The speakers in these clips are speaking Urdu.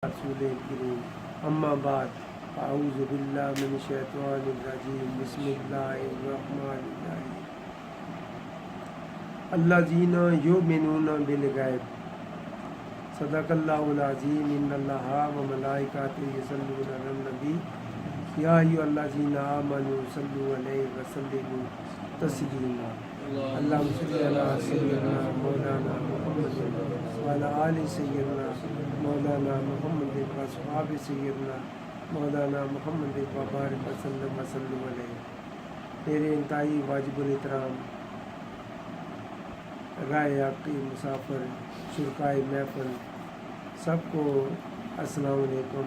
رسول کریم اما بعد اعوذ باللہ من الشیطان الرجیم بسم اللہ الرحمن الرحیم الذین یؤمنون بالغیب صدق اللہ العظیم ان اللہ و ملائکتہ یصلون علی النبی یا ایھا الذین آمنوا صلوا علیہ وسلموا تسلیما اللہم صلی علی سیدنا مولانا محمد وعلی آل سیدنا مولانا محمد و اصحاب سیدنا مولانا محمد وبارک وسلم وسلم علیہ۔ میرے انتہائی واجب الاحترام رائے عقی مسافر شرکائے محفل سب کو السلام علیکم۔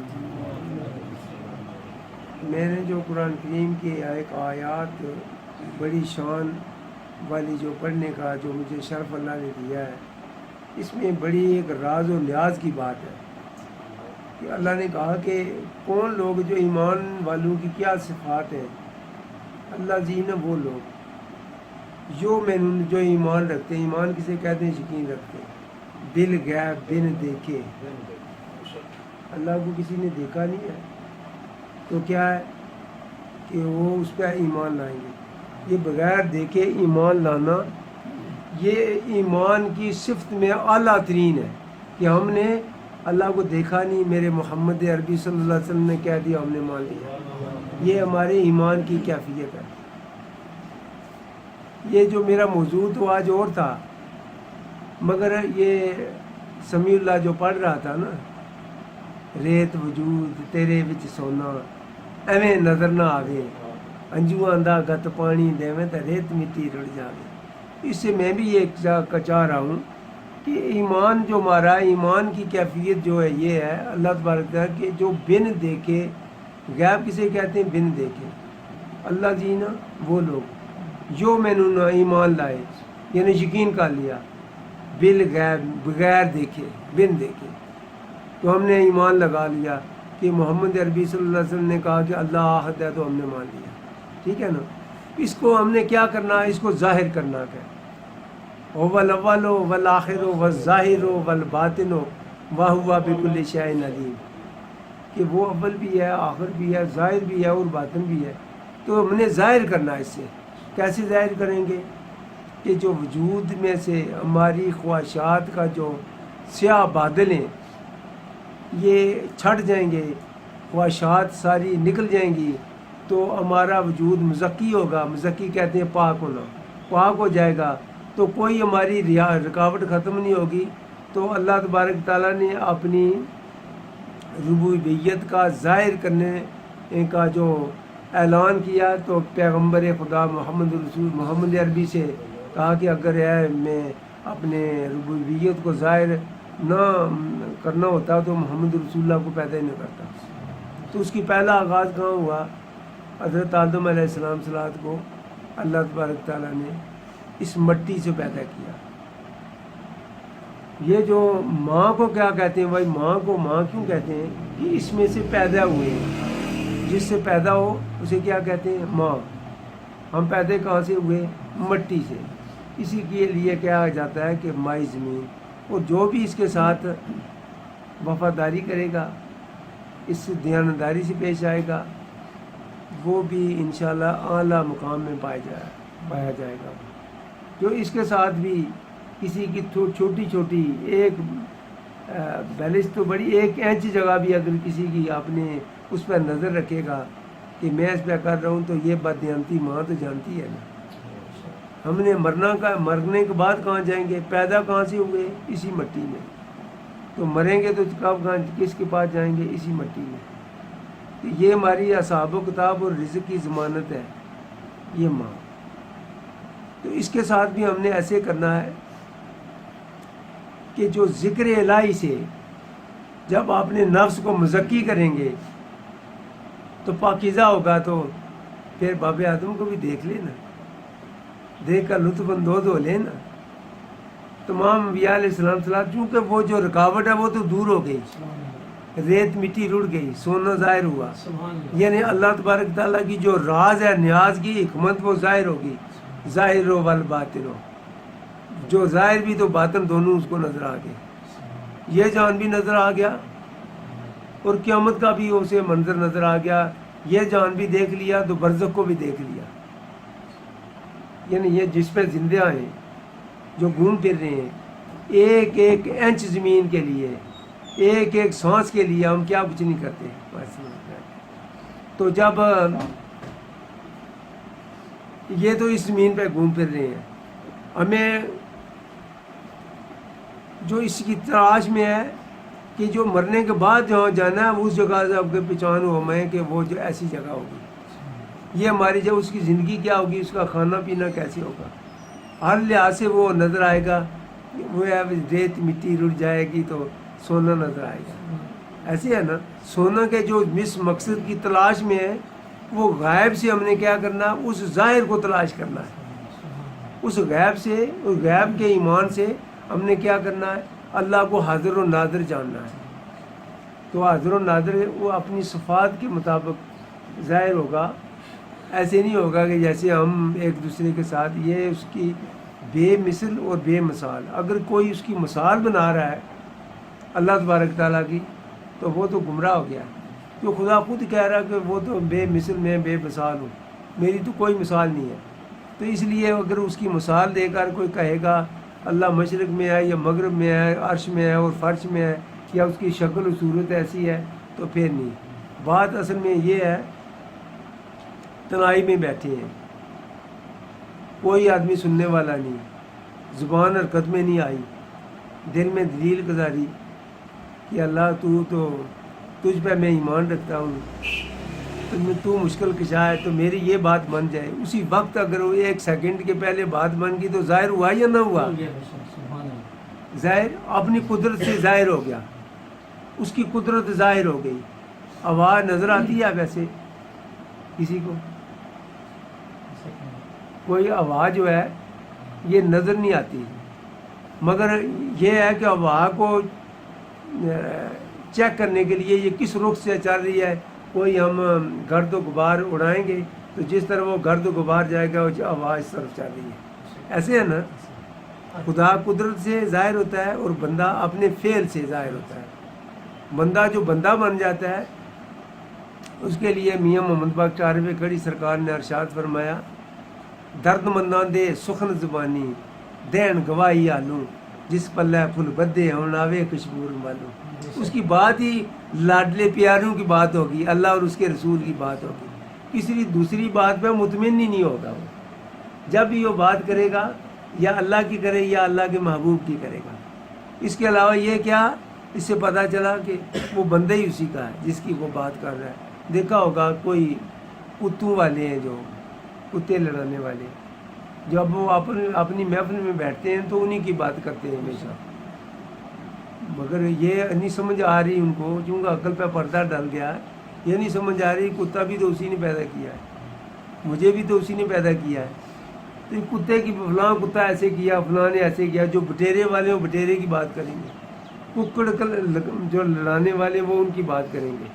میں نے جو قرآن کریم کی ایک آیات بڑی شان والی جو پڑھنے کا جو مجھے شرف اللہ نے دیا ہے، اس میں بڑی ایک راز و نیاز کی بات ہے کہ اللہ نے کہا کہ کون لوگ جو ایمان والوں کی کیا صفات ہیں۔ اللہ جی نے وہ لوگ جو ایمان رکھتے ہیں، ایمان کسے کہتے ہیں؟ یقین رکھتے ہیں، بالغیب بن دیکھے۔ اللہ کو کسی نے دیکھا نہیں ہے تو کیا ہے کہ وہ اس پہ ایمان لائیں گے۔ یہ بغیر دیکھے ایمان لانا یہ ایمان کی صفت میں اعلیٰ ترین ہے کہ ہم نے اللہ کو دیکھا نہیں، میرے محمد عربی صلی اللہ علیہ وسلم نے کہہ دیا ہم نے مان لیا۔ یہ ہمارے ایمان کی کیفیت ہے۔ یہ جو میرا موضوع تو آج اور تھا، مگر یہ سمیع اللہ جو پڑھ رہا تھا نا، ریت وجود تیرے وچ سونا ایویں نظر نہ آوے، انجو آندا گت پانی دیویں تے ریت مٹی رڑ جاوے۔ اس سے میں بھی یہ چاہ رہا ہوں کہ ایمان جو ہمارا ایمان کی کیفیت جو ہے یہ ہے اللہ تبارک تعالیٰ کہ جو بن دیکھے، غیب کسے کہتے ہیں؟ بن دیکھے۔ اللہ جی نا وہ لوگ جو میں نے ایمان لائے، یعنی یقین کر لیا، بالغیب بغیر دیکھے، بن دیکھے، تو ہم نے ایمان لگا لیا کہ محمد عربی صلی اللہ علیہ وسلم نے کہا کہ اللہ احد ہے تو ہم نے مان لیا۔ ٹھیک ہے نا؟ اس کو ہم نے کیا کرنا ہے؟ اس کو ظاہر کرنا ہے۔ هو الاول والآخر والظاہر والباطن وهو بكل شيء علیم، کہ وہ اول بھی ہے، آخر بھی ہے، ظاہر بھی ہے اور باطن بھی ہے۔ تو ہم نے ظاہر کرنا ہے۔ اس سے کیسے ظاہر کریں گے؟ کہ جو وجود میں سے ہماری خواہشات کا جو سیاہ بادل ہیں یہ چھٹ جائیں گے، خواہشات ساری نکل جائیں گی، تو ہمارا وجود مزکی ہوگا۔ مزکی کہتے ہیں پاک ہونا، پاک ہو جائے گا تو کوئی ہماری رکاوٹ ختم نہیں ہوگی۔ تو اللہ تبارک تعالیٰ نے اپنی ربوبیت کا ظاہر کرنے کا جو اعلان کیا تو پیغمبر خدا محمد عربی سے کہا کہ اگر میں اپنے ربوبیت کو ظاہر نہ کرنا ہوتا تو محمد رسول اللہ کو پیدا ہی نہ کرتا۔ تو اس کی پہلا آغاز کہاں ہوا؟ حضرت آدم علیہ السلام صلاۃ کو اللہ تبارک تعالیٰ نے اس مٹی سے پیدا کیا۔ یہ جو ماں کو کیا کہتے ہیں بھائی؟ ماں کو ماں کیوں کہتے ہیں؟ کہ اس میں سے پیدا ہوئے ہیں، جس سے پیدا ہو اسے کیا کہتے ہیں؟ ماں۔ ہم پیدا کہاں سے ہوئے؟ مٹی سے۔ اسی کے لیے کہا جاتا ہے کہ مائی زمین، اور جو بھی اس کے ساتھ وفاداری کرے گا، اس سے دیانتداری سے پیش آئے گا، وہ بھی انشاءاللہ اعلیٰ مقام میں پایا جائے گا۔ جو اس کے ساتھ بھی کسی کی چھوٹی چھوٹی ایک بیلنس تو بڑی 1 انچ جگہ بھی اگر کسی کی آپ نے اس پر نظر رکھے گا کہ میں اس پہ کر رہا ہوں تو یہ بددیانتی ماں تو جانتی ہے نا۔ ہم نے مرنے کے بعد کہاں جائیں گے؟ پیدا کہاں سے ہوئے؟ اسی مٹی میں۔ تو مریں گے تو کب کس کے پاس جائیں گے؟ اسی مٹی میں۔ یہ ہماری اصحاب و کتاب اور رزق کی ضمانت ہے یہ ماں۔ تو اس کے ساتھ بھی ہم نے ایسے کرنا ہے کہ جو ذکر الہی سے جب آپ نے نفس کو مزکی کریں گے تو پاکیزہ ہوگا، تو پھر باب آدم کو بھی دیکھ لینا، دیکھ کر لطف اندوز ہو لینا۔ تمام انبیاء علیہ السلام چونکہ وہ جو رکاوٹ ہے وہ تو دور ہو گئی، ریت مٹی رڑ گئی، سونا ظاہر ہوا، یعنی اللہ تبارک تعالیٰ کی جو راز ہے، نیاز کی حکمت، وہ ظاہر ہوگی۔ ظاہر و والباطن، جو ظاہر بھی تو باطن دونوں اس کو نظر آ گئے۔ یہ جان بھی نظر آ گیا اور قیامت کا بھی اسے منظر نظر آ گیا. یہ جان بھی دیکھ لیا تو برزخ کو بھی دیکھ لیا. یعنی یہ جس پہ زندہ ہیں جو گھوم پھر رہے ہیں ایک ایک انچ زمین کے لیے ایک ایک سانس کے لیے ہم کیا کچھ نہیں کرتے. تو جب یہ تو اس زمین پہ گھوم پھر رہے ہیں, ہمیں جو اس کی تلاش میں ہے کہ جو مرنے کے بعد جہاں جانا ہے اس جگہ سے آپ کے پہچان ہو ہمیں کہ وہ جو ایسی جگہ ہوگی. یہ ہماری جب اس کی زندگی کیا ہوگی, اس کا کھانا پینا کیسے ہوگا, ہر لحاظ سے وہ نظر آئے گا. وہ ہے ریت مٹی رڑ جائے گی تو سونا نظر آئے گا. ایسے ہے نا, سونا کے جو جس مقصد کی تلاش میں ہے وہ غائب سے ہم نے کیا کرنا, اس ظاہر کو تلاش کرنا ہے. اس غیب سے, اس غیب کے ایمان سے ہم نے کیا کرنا ہے, اللہ کو حاضر و ناظر جاننا ہے. تو حاضر و ناظر وہ اپنی صفات کے مطابق ظاہر ہوگا. ایسے نہیں ہوگا کہ جیسے ہم ایک دوسرے کے ساتھ, یہ اس کی بے مثل اور بے مثال. اگر کوئی اس کی مثال بنا رہا ہے اللہ تبارک تعالیٰ کی تو وہ تو گمراہ ہو گیا. تو خدا خود کہہ رہا کہ وہ تو بے مثل میں بے مثال ہوں, میری تو کوئی مثال نہیں ہے. تو اس لیے اگر اس کی مثال دے کر کوئی کہے گا اللہ مشرق میں ہے یا مغرب میں ہے, عرش میں ہے اور فرش میں ہے, یا اس کی شکل و صورت ایسی ہے, تو پھر نہیں. بات اصل میں یہ ہے تنہائی میں بیٹھے ہیں, کوئی آدمی سننے والا نہیں, زبان حرکت میں نہیں آئی, دل میں دلیل گزاری کہ اللہ تو تجھ پہ میں ایمان رکھتا ہوں, تو مشکل کشا ہے, تو میری یہ بات بن جائے. اسی وقت اگر وہ ایک سیکنڈ کے پہلے بات بن گئی تو ظاہر ہوا یا نہ ہوا, ظاہر اپنی قدرت سے ظاہر ہو گیا, اس کی قدرت ظاہر ہو گئی. آواز نظر آتی ہے ویسے کسی کو, کوئی آواز جو ہے یہ نظر نہیں آتی, مگر یہ ہے کہ ہوا کو چیک کرنے کے لیے یہ کس رخ سے چل رہی ہے. کوئی ہم گرد و غبار اڑائیں گے تو جس طرح وہ گرد و غبار جائے گا وہ آواز اس طرف چل رہی ہے. ایسے ہے نا, خدا قدرت سے ظاہر ہوتا ہے اور بندہ اپنے فعل سے ظاہر ہوتا ہے. بندہ جو بندہ بن جاتا ہے اس کے لیے میاں محمد باقر 4ویں کھڑی سرکار نے ارشاد فرمایا, درد منداں دے سخن زبانی دین گواہی آلوں, جس پلے پھل بدے ہون آوے کشمور مالوں. اس کی بات ہی لاڈلے پیاروں کی بات ہوگی, اللہ اور اس کے رسول کی بات ہوگی. کسی دوسری بات پہ مطمئن ہی نہیں ہوگا. وہ جب بھی وہ بات کرے گا یا اللہ کی کرے یا اللہ کے محبوب کی کرے گا. اس کے علاوہ یہ کیا, اس سے پتہ چلا کہ وہ بندہ ہی اسی کا ہے جس کی وہ بات کر رہا ہے. دیکھا ہوگا کوئی کتوں والے ہیں جو کتے لڑانے والے, جب وہ اپنی محفل میں بیٹھتے ہیں تو انہی کی بات کرتے ہیں ہمیشہ. مگر یہ نہیں سمجھ آ رہی ان کو, چونکہ عقل پہ پردہ ڈل گیا ہے, یہ نہیں سمجھ آ رہی کتا بھی تو اسی نے پیدا کیا ہے, مجھے بھی تو اسی نے پیدا کیا ہے. تو کتے کی فلاں کتا ایسے کیا, فلاں نے ایسے کیا. جو بٹیرے والے ہیں وہ بٹیرے کی بات کریں گے, ککڑ جو لڑانے والے وہ ان کی بات کریں گے.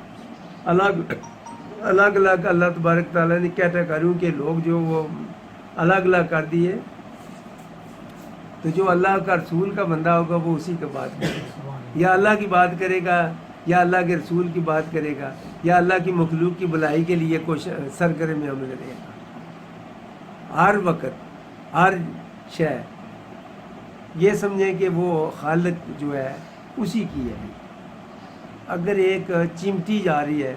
الگ الگ اللہ تبارک تعالیٰ نے کیٹیگریوں کے لوگ جو وہ الگ الگ کر دیے. تو جو اللہ کا رسول کا بندہ ہوگا وہ اسی کا بات کرے گا, یا اللہ کی بات کرے گا یا اللہ کے رسول کی بات کرے گا یا اللہ کی مخلوق کی بھلائی کے لیے سرگرم میں عمل رہے گا. ہر وقت ہر شے یہ سمجھیں کہ وہ خالق جو ہے اسی کی ہے. اگر ایک چمٹی جا رہی ہے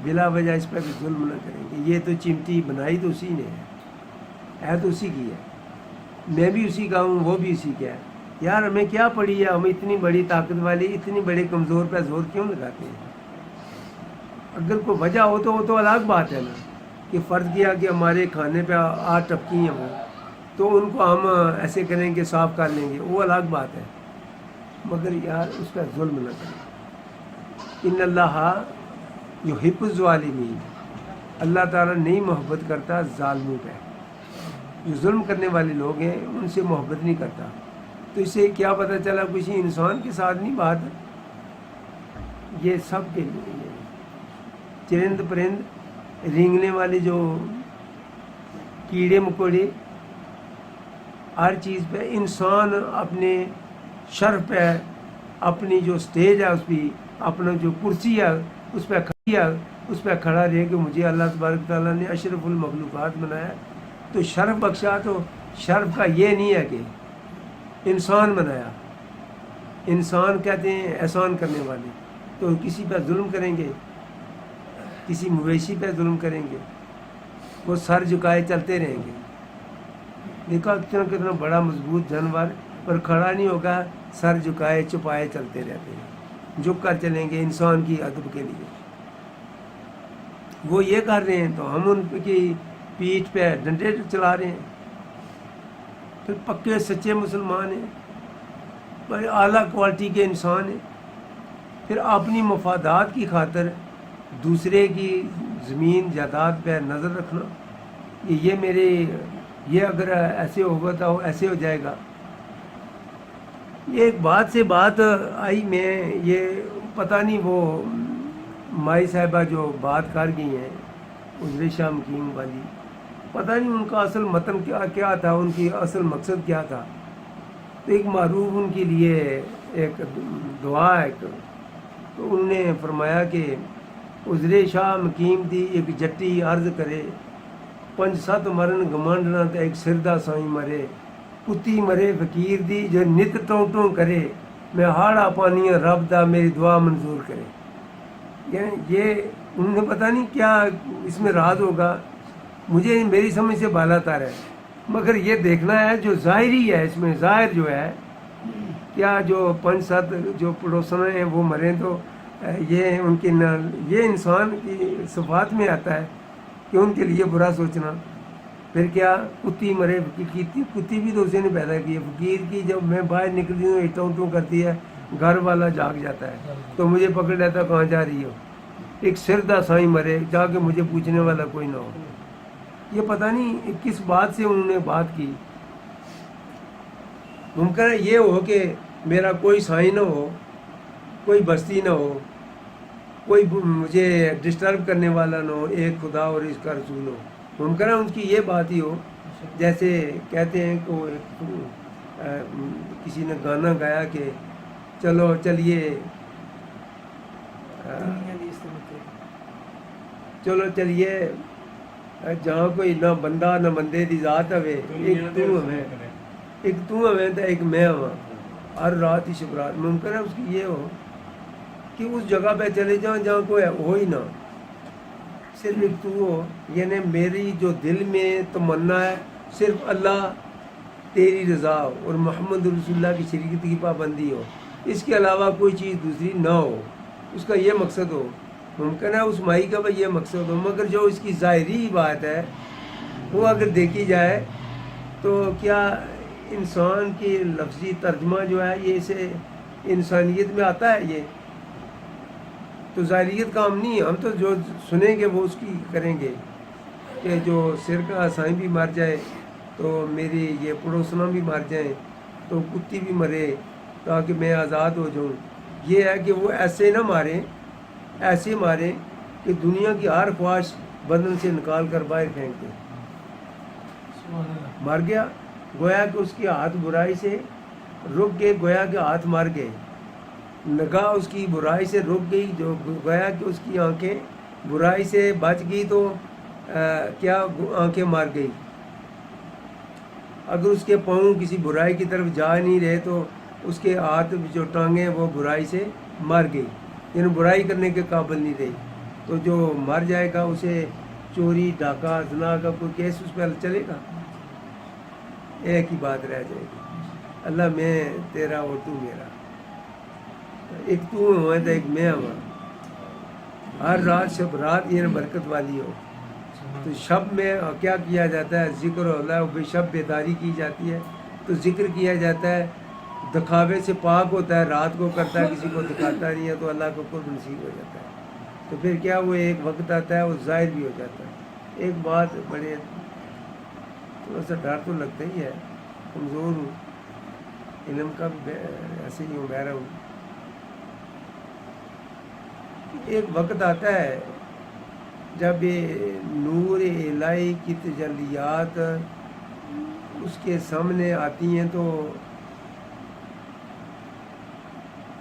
بلا وجہ اس پہ بھی ظلم نہ کریں گے. یہ تو چمٹی بنائی تو اسی نے ہے تو اسی کی ہے, میں بھی اسی کا ہوں, وہ بھی اسی کا ہے. یار ہمیں کیا پڑی ہے, ہم اتنی بڑی طاقت والی اتنی بڑے کمزور پہ زور کیوں لگاتے ہیں. اگر کوئی وجہ ہو تو وہ تو الگ بات ہے نا, کہ فرض کیا کہ ہمارے کھانے پہ آٹھ ٹپکی ہیں وہ, تو ان کو ہم ایسے کریں گے صاف کر لیں گے, وہ الگ بات ہے. مگر یار اس کا ظلم نہ کریں. ان اللہ یحب الظالمین, اللہ تعالیٰ نہیں محبت کرتا ظالموں پہ. جو ظلم کرنے والے لوگ ہیں ان سے محبت نہیں کرتا. تو اس سے کیا پتہ چلا, کسی انسان کے ساتھ نہیں بات, یہ سب کے لیے ہے. چرند پرند رینگنے والے جو کیڑے مکوڑے, ہر چیز پہ انسان اپنے شرف پہ اپنی جو سٹیج ہے اس پہ اپنا جو کرسی ہے اس پہ کھڑا رہے کہ مجھے اللہ تبارک تعالیٰ نے اشرف المخلوقات بنایا، تو شرف بخشا، تو شرف کا یہ نہیں ہے کہ انسان بنایا. انسان کہتے ہیں احسان کرنے والے، تو کسی پہ ظلم کریں گے، کسی مویشی پہ ظلم کریں گے، وہ سر جھکائے چلتے رہیں گے. دیکھا کتنا بڑا مضبوط جانور، پر کھڑا نہیں ہوگا، سر جھکائے چھپائے چلتے رہتے ہیں، جھک کر چلیں گے انسان کی ادب کے لیے. وہ یہ کر رہے ہیں تو ہم ان کی پیٹھ پہ ڈنڈے چلا رہے ہیں. پھر پکے سچے مسلمان ہیں، بڑے اعلیٰ کوالٹی کے انسان ہیں، پھر اپنی مفادات کی خاطر دوسرے کی زمین جائیداد پہ نظر رکھنا، یہ اگر ایسے ہوگا تو ایسے ہو جائے گا. یہ ایک بات سے بات آئی، میں یہ پتہ نہیں وہ مائی صاحبہ جو بات کر گئی ہیں عذر شاہ مقیم والی، پتہ نہیں ان کا اصل متن کیا تھا، ان کی اصل مقصد کیا تھا. تو ایک معروف ان کے لیے ایک دعا ہے، تو انہوں نے فرمایا کہ عذر شاہ مقیم دی ایک جٹی عرض کرے، 5-7 مرن گمانڈنا تے ایک سردہ سائیں مرے، کتی مرے فقیر دی جو نت ٹوں کرے، میں ہاڑا پانیاں رب دا میری دعا منظور کرے. یعنی یہ انہوں نے پتہ نہیں کیا اس میں راز ہوگا، مجھے میری سمجھ سے بالا تر ہے، مگر یہ دیکھنا ہے جو ظاہری ہے، اس میں ظاہر جو ہے کیا جو 5-7 جو پڑوسن ہیں وہ مریں، تو یہ ان کی یہ انسان کی صفات میں آتا ہے کہ ان کے لیے برا سوچنا. پھر کیا کتی مرے، کتی بھی تو اسی نے پیدا کی ہے. فقیر کی جب میں باہر نکلتی ہوں ٹوں کرتی ہے، گھر والا جاگ جاتا ہے تو مجھے پکڑ لیتا کہاں جا رہی ہو. ایک سردہ سائیں مرے، جا کے مجھے پوچھنے والا کوئی نہ ہو. یہ پتہ نہیں کس بات سے انہوں نے بات کی. ممکن ہے یہ ہو کہ میرا کوئی سائیں نہ ہو، کوئی بستی نہ ہو، کوئی مجھے ڈسٹرب کرنے والا نہ ہو، ایک خدا اور اس کا رسول ہو. ممکن ہے ان کی یہ بات ہی ہو، جیسے کہتے ہیں کہ کسی نے گانا گایا کہ چلیے جہاں کوئی نہ بندہ نہ بندے دی ذات ہوے، ایک تو ہمیں تو ایک میں ہوا، ہر رات ہی شبرات. ممکن ہے اس کی یہ ہو کہ اس جگہ پہ چلے جاؤں جہاں کوئی ہو ہی نہ، صرف ایک تو ہو. یعنی میری جو دل میں تمنا ہے صرف اللہ تیری رضا اور محمد رسول اللہ کی شریعت کی پابندی ہو، اس کے علاوہ کوئی چیز دوسری نہ ہو، اس کا یہ مقصد ہو. ممکن ہے اس مائی کا بھی یہ مقصد ہو، مگر جو اس کی ظاہری بات ہے وہ اگر دیکھی جائے تو کیا انسان کی لفظی ترجمہ جو ہے یہ اسے انسانیت میں آتا ہے؟ یہ تو ظاہریت کام نہیں ہے. ہم تو جو سنیں گے وہ اس کی کریں گے کہ جو سرکہ سائیں بھی مر جائے تو میری یہ پڑوسنا بھی مر جائیں تو کتی بھی مرے تاکہ میں آزاد ہو جاؤں. یہ ہے کہ وہ ایسے نہ ماریں، ایسے ماریں کہ دنیا کی ہر خواہش بدن سے نکال کر باہر پھینک دیں. مر گیا گویا کہ اس کے ہاتھ برائی سے رک گئے، گویا کہ ہاتھ مر گئے. نگاہ اس کی برائی سے رک گئی، جو گویا کہ اس کی آنکھیں برائی سے بچ گئی، تو کیا آنکھیں مر گئی. اگر اس کے پاؤں کسی برائی کی طرف جا نہیں رہے تو اس کے ہاتھ جو ٹانگیں وہ برائی سے مر گئی، یعنی برائی کرنے کے قابل نہیں رہی. تو جو مر جائے گا اسے چوری ڈاکہ زنا کا کوئی کیس اس پہ چلے گا؟ ایک ہی بات رہ جائے گی، اللہ میں تیرا اور تو میرا. ایک تو ہوا تو ایک میں ہوا. ہر رات شب رات یہ برکت والی ہو. تو شب میں کیا کیا جاتا ہے؟ ذکر اللہ، بے شب بیداری کی جاتی ہے تو ذکر کیا جاتا ہے. دکھاوے سے پاک ہوتا ہے، رات کو کرتا ہے کسی کو دکھاتا نہیں ہے تو اللہ کو خود نصیب ہو جاتا ہے. تو پھر کیا وہ ایک وقت آتا ہے وہ ظاہر بھی ہو جاتا ہے. ایک بات بڑے تھوڑا سا ڈر تو لگتا ہی ہے، کمزور ہوں، علم کا بھی ایسے ہی ہوں، بہرا ہوں. ایک وقت آتا ہے جب یہ نور الہی کی تجلیات اس کے سامنے آتی ہیں تو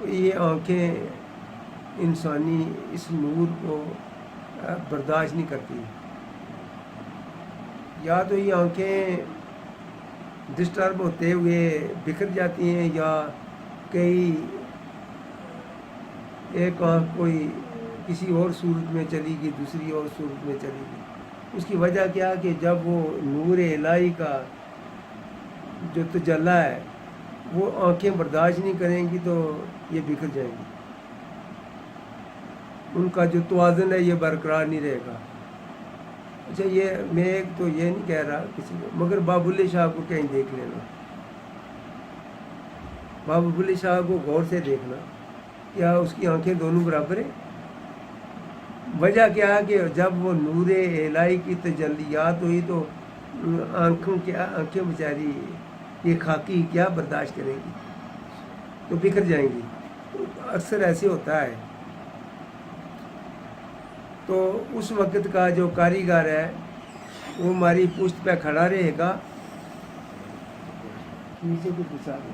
یہ آنکھیں انسانی اس نور کو برداشت نہیں کرتی. یا تو یہ آنکھیں ڈسٹرب ہوتے ہوئے بکھر جاتی ہیں، یا کئی ایک آنکھ کوئی کسی اور صورت میں چلی گئی، دوسری اور صورت میں چلی گئی. اس کی وجہ کیا کہ جب وہ نور الہی کا جو تجلی ہے وہ آنکھیں برداشت نہیں کریں گی تو یہ بکھر جائیں گی. ان کا جو توازن ہے یہ برقرار نہیں رہے گا. اچھا، یہ میں ایک تو یہ نہیں کہہ رہا کسی کو، مگر باب اللہ شاہ کو کہیں دیکھ لینا. باب اللہ شاہ کو غور سے دیکھنا، کیا اس کی آنکھیں دونوں برابر ہیں؟ وجہ کیا ہے کہ جب وہ نور الہی کی تجلیات ہوئی تو آنکھیں بیچاری یہ خاکی کیا برداشت کریں گی، تو بکھر جائیں گی. اکثر ایسے ہوتا ہے. تو اس وقت کا جو کاریگر ہے وہ ہماری پشت پہ کھڑا رہے گا، نیچے کو پھسا دے،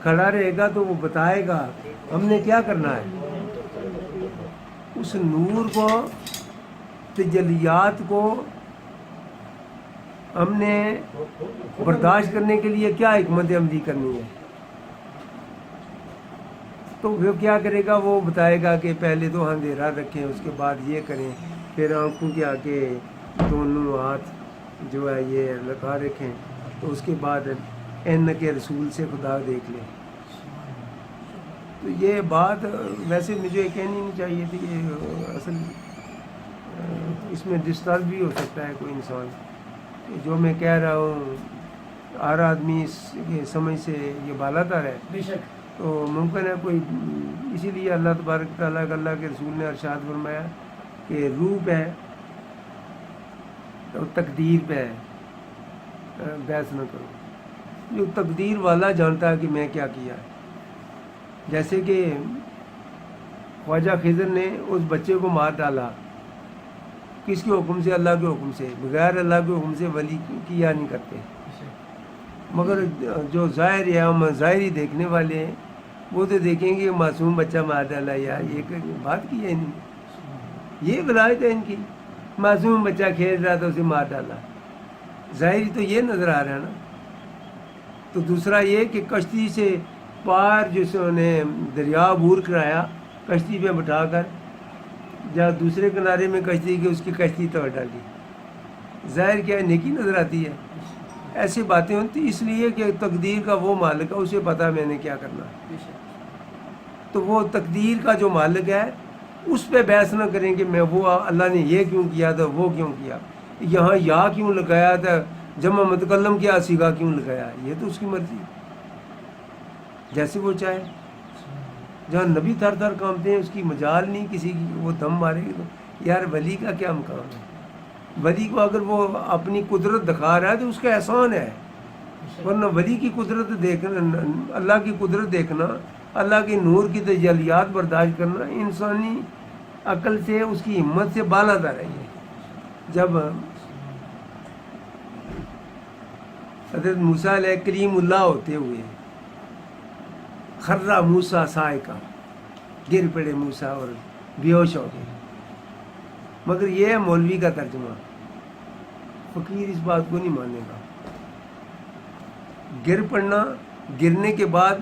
کھڑا رہے گا تو وہ بتائے گا ہم نے کیا کرنا ہے. اس نور کو، تجلیات کو ہم نے برداشت کرنے کے لیے کیا حکمت عملی کرنی ہے. تو وہ کیا کرے گا، وہ بتائے گا کہ پہلے تو اندھیرا رکھیں، اس کے بعد یہ کریں، پھر آنکھوں کے آگے دونوں ہاتھ جو ہے یہ لگا رکھیں، تو اس کے بعد این کے رسول سے خدا دیکھ لیں. تو یہ بات ویسے مجھے کہنی نہیں چاہیے تھی. یہ اصل اس میں ڈسٹرب بھی ہو سکتا ہے کوئی انسان. جو میں کہہ رہا ہوں ہر آدمی اس کے سمجھ سے یہ بالاتر ہے، بے شک. تو ممکن ہے کوئی، اسی لیے اللہ تبارک تعالیٰ کا، اللہ کے رسول نے ارشاد فرمایا کہ روح پہ تو تقدیر پہ بحث نہ کرو. جو تقدیر والا جانتا ہے کہ میں کیا کیا ہے. جیسے کہ خواجہ خضر نے اس بچے کو مار ڈالا، کس کے حکم سے؟ اللہ کے حکم سے. بغیر اللہ کے حکم سے ولی کیا نہیں کرتے. مگر جو ظاہر ہے، ہم ظاہری دیکھنے والے ہیں، وہ تو دیکھیں گے معصوم بچہ مار ڈالا، یار یہ بات کی ہے نہیں، یہ ولایت ہے ان کی. معصوم بچہ کھیل رہا تھا اسے مار ڈالا، ظاہری تو یہ نظر آ رہا ہے نا. تو دوسرا یہ کہ کشتی سے پار جس نے دریا عبور کرایا، کشتی پہ بٹھا کر جہاں دوسرے کنارے میں کشتی کی، اس کی کشتی توڑ ڈالی. ظاہر کیا ہے، نیکی نظر آتی ہے. ایسی باتیں ہوتی اس لیے کہ تقدیر کا وہ مالک ہے، اسے پتا میں نے کیا کرنا ہے. تو وہ تقدیر کا جو مالک ہے اس پہ بحث نہ کریں کہ میں وہ اللہ نے یہ کیوں کیا تھا، وہ کیوں کیا، یہاں یا کیوں لگایا تھا، جمع متکلم کیا سیگا کیوں لگایا. یہ تو اس کی مرضی، جیسے وہ چاہے. جہاں نبی تھر تھر کامتے ہیں، اس کی مجال نہیں کسی کی، وہ دم مارے گی. تو یار ولی کا کیا مقام ہے؟ ولی کو اگر وہ اپنی قدرت دکھا رہا ہے تو اس کا احسان ہے. ورنہ ولی کی قدرت دیکھنا، اللہ کی قدرت دیکھنا، اللہ کے نور کی تجلیات برداشت کرنا انسانی عقل سے، اس کی ہمت سے بالا تر ہے. جب حضرت موسیٰ علیہ کلیم اللہ ہوتے ہوئے خرہ موسیٰ صاعقہ، گر پڑے موسیٰ اور بیہوش ہو گئے. مگر یہ ہے مولوی کا ترجمہ، فقیر اس بات کو نہیں مانے گا. گر پڑنا، گرنے کے بعد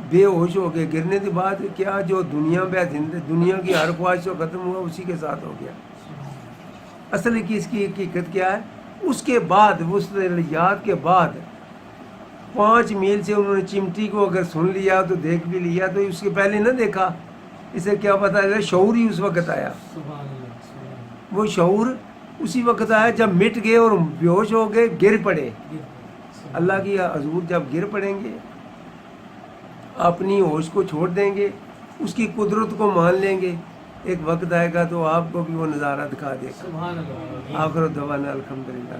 بے ہوش ہو گئے، گرنے کے بعد کیا جو دنیا میں دنیا کی ہر خواہش جو ختم ہوا اسی کے ساتھ ہو گیا. اصل کی اس کی حقیقت کیا ہے؟ اس کے بعد، اس یاد کے بعد 5 میل سے انہوں نے چمٹی کو اگر سن لیا تو دیکھ بھی لیا، تو اس کے پہلے نہ دیکھا. اسے کیا پتا ہے؟ شعور ہی اس وقت آیا. وہ شعور اسی وقت آیا جب مٹ گئے اور بے ہوش ہو گئے، گر پڑے. اللہ کی حضور جب گر پڑیں گے، اپنی ہوش کو چھوڑ دیں گے، اس کی قدرت کو مان لیں گے، ایک وقت آئے گا تو آپ کو بھی وہ نظارہ دکھا دے گا. آخر دعوانا الحمدللہ.